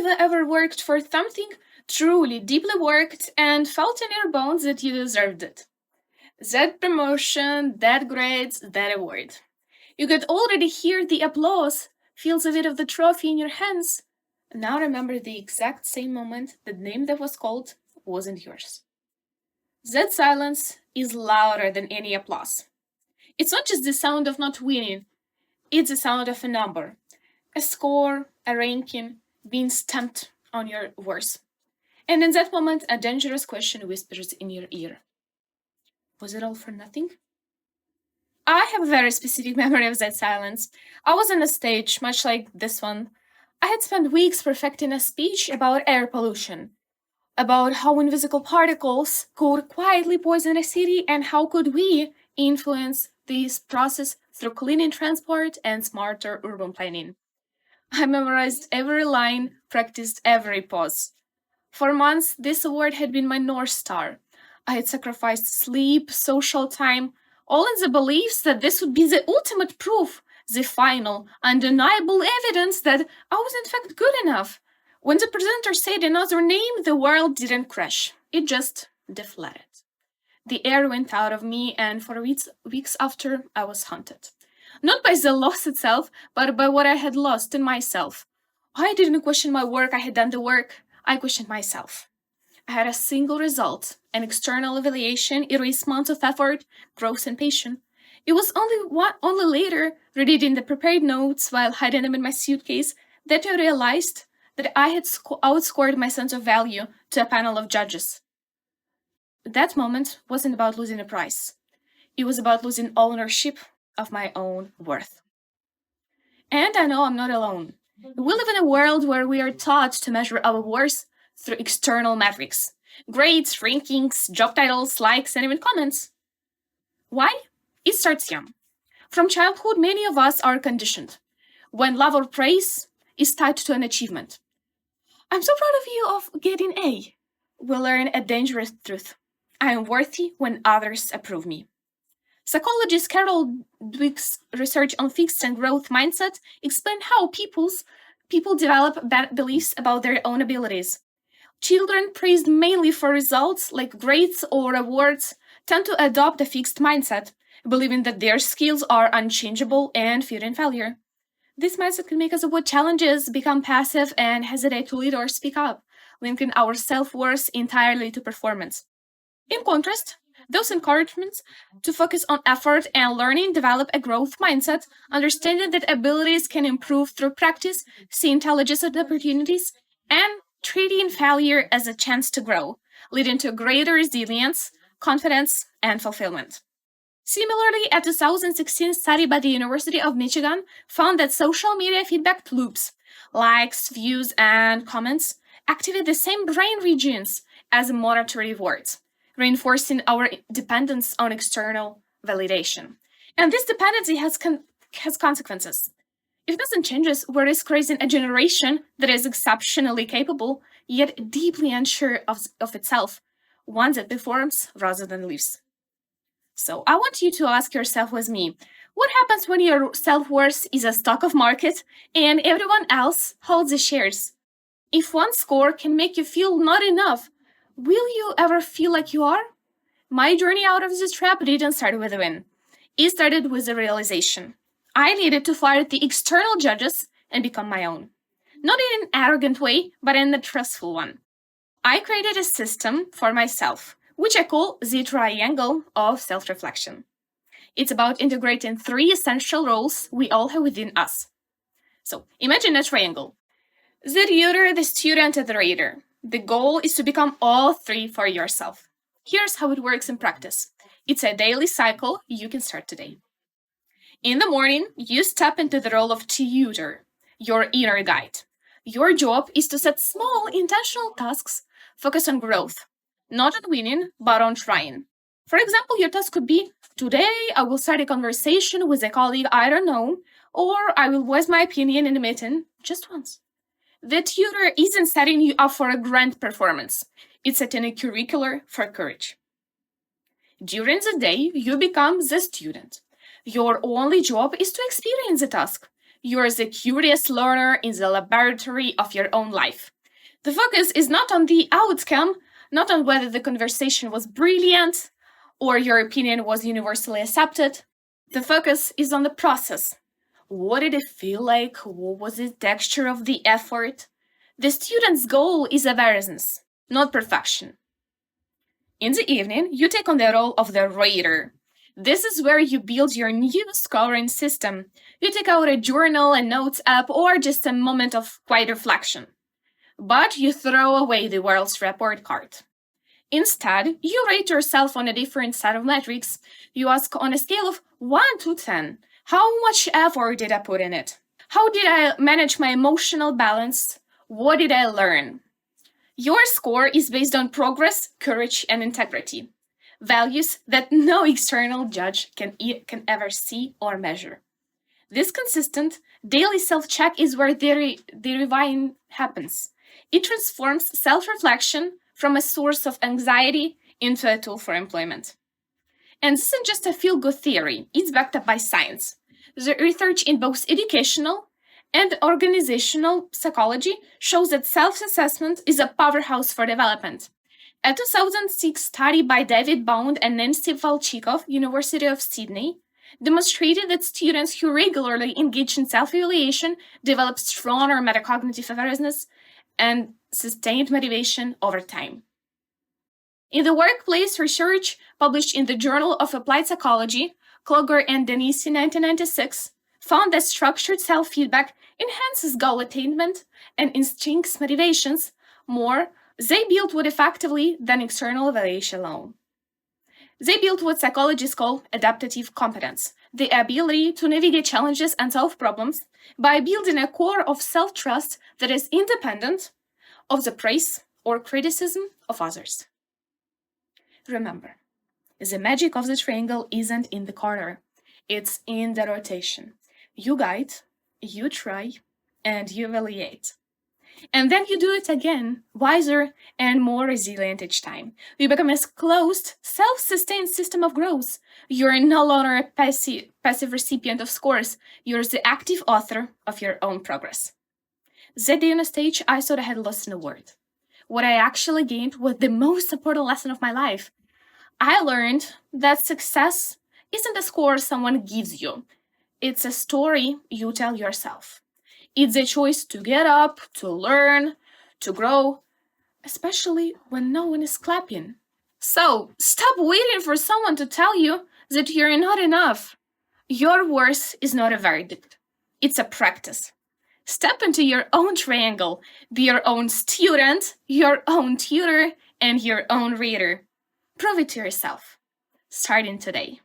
ever worked for something, truly deeply worked, and felt in your bones that you deserved it? That promotion, that grades, that award. You could already hear the applause, feel the weight of the trophy in your hands. Now remember the exact same moment the name that was called wasn't yours. That silence is louder than any applause. It's not just the sound of not winning, it's the sound of a number, a score, a ranking, being stamped on your worth. And in that moment, a dangerous question whispers in your ear. Was it all for nothing? I have a very specific memory of that silence. I was on a stage, much like this one. I had spent weeks perfecting a speech about air pollution, about how invisible particles could quietly poison a city and how could we influence this process through cleaning transport and smarter urban planning. I memorized every line, practiced every pause. For months, this award had been my North Star. I had sacrificed sleep, social time, all in the beliefs that this would be the ultimate proof, the final, undeniable evidence that I was in fact good enough. When the presenter said another name, the world didn't crash. It just deflated. The air went out of me, and for weeks after, I was haunted. Not by the loss itself, but by what I had lost in myself. I didn't question my work, I had done the work. I questioned myself. I had a single result, an external evaluation, erased months of effort, growth, and patience. It was only later, reading the prepared notes while hiding them in my suitcase, that I realized that I had outscored my sense of value to a panel of judges. That moment wasn't about losing a prize. It was about losing ownership of my own worth. And I know I'm not alone. We live in a world where we are taught to measure our worth through external metrics. Grades, rankings, job titles, likes, and even comments. Why? It starts young. From childhood, many of us are conditioned. When love or praise is tied to an achievement. I'm so proud of you of getting A. We learn a dangerous truth. I am worthy when others approve me. Psychologist Carol Dweck's research on fixed and growth mindset explained how people develop bad beliefs about their own abilities. Children praised mainly for results like grades or awards tend to adopt a fixed mindset, believing that their skills are unchangeable and fearing failure. This mindset can make us avoid challenges, become passive, and hesitate to lead or speak up, linking our self-worth entirely to performance. In contrast, those encouragements to focus on effort and learning develop a growth mindset, understanding that abilities can improve through practice, see intelligence as opportunities, and treating failure as a chance to grow, leading to greater resilience, confidence, and fulfillment. Similarly, a 2016 study by the University of Michigan found that social media feedback loops, likes, views, and comments, activate the same brain regions as monetary rewards, reinforcing our dependence on external validation. And this dependency has consequences. If nothing changes, we risk raising a generation that is exceptionally capable, yet deeply unsure of itself, one that performs rather than lives. So I want you to ask yourself with me, what happens when your self-worth is a stock of market and everyone else holds the shares? If one score can make you feel not enough, will you ever feel like you are? My journey out of this trap didn't start with a win. It started with a realization. I needed to fire the external judges and become my own. Not in an arrogant way, but in a trustful one. I created a system for myself, which I call the triangle of self-reflection. It's about integrating 3 essential roles we all have within us. So imagine a triangle. The reader, the student, and the reader. The goal is to become all 3 for yourself. Here's how it works in practice. It's a daily cycle you can start today. In the morning, you step into the role of tutor, your inner guide. Your job is to set small, intentional tasks, focus on growth, not on winning, but on trying. For example, your task could be, today I will start a conversation with a colleague I don't know, or I will voice my opinion in a meeting just once. The tutor isn't setting you up for a grand performance. It's setting a curricular for courage. During the day, you become the student. Your only job is to experience the task. You're the curious learner in the laboratory of your own life. The focus is not on the outcome, not on whether the conversation was brilliant or your opinion was universally accepted. The focus is on the process. What did it feel like? What was the texture of the effort? The student's goal is awareness, not perfection. In the evening, you take on the role of the rater. This is where you build your new scoring system. You take out a journal, a notes app, or just a moment of quiet reflection. But you throw away the world's report card. Instead, you rate yourself on a different set of metrics. You ask on a scale of 1 to 10, how much effort did I put in it? How did I manage my emotional balance? What did I learn? Your score is based on progress, courage, and integrity, values that no external judge can ever see or measure. This consistent, daily self-check is where the rewiring happens. It transforms self-reflection from a source of anxiety into a tool for employment. And this isn't just a feel-good theory, it's backed up by science. The research in both educational and organizational psychology shows that self-assessment is a powerhouse for development. A 2006 study by David Bond and Nancy Valchikov, University of Sydney, demonstrated that students who regularly engage in self-evaluation develop stronger metacognitive awareness and sustained motivation over time. In the workplace research published in the Journal of Applied Psychology, Kluger and Denise in 1996 found that structured self-feedback enhances goal attainment and instincts motivations more. They build what effectively than external evaluation alone. They build what psychologists call adaptive competence, the ability to navigate challenges and solve problems by building a core of self-trust that is independent of the praise or criticism of others. Remember, the magic of the triangle isn't in the corner, it's in the rotation. You guide, you try, and you evaluate. And then you do it again, wiser and more resilient each time. You become a closed, self-sustained system of growth. You're no longer a passive recipient of scores. You're the active author of your own progress. That day on a stage, I thought I had lost in a word. What I actually gained was the most important lesson of my life. I learned that success isn't a score someone gives you. It's a story you tell yourself. It's a choice to get up, to learn, to grow, especially when no one is clapping. So, stop waiting for someone to tell you that you're not enough. Your worth is not a verdict. It's a practice. Step into your own triangle. Be your own student, your own tutor, and your own reader. Prove it to yourself. Starting today.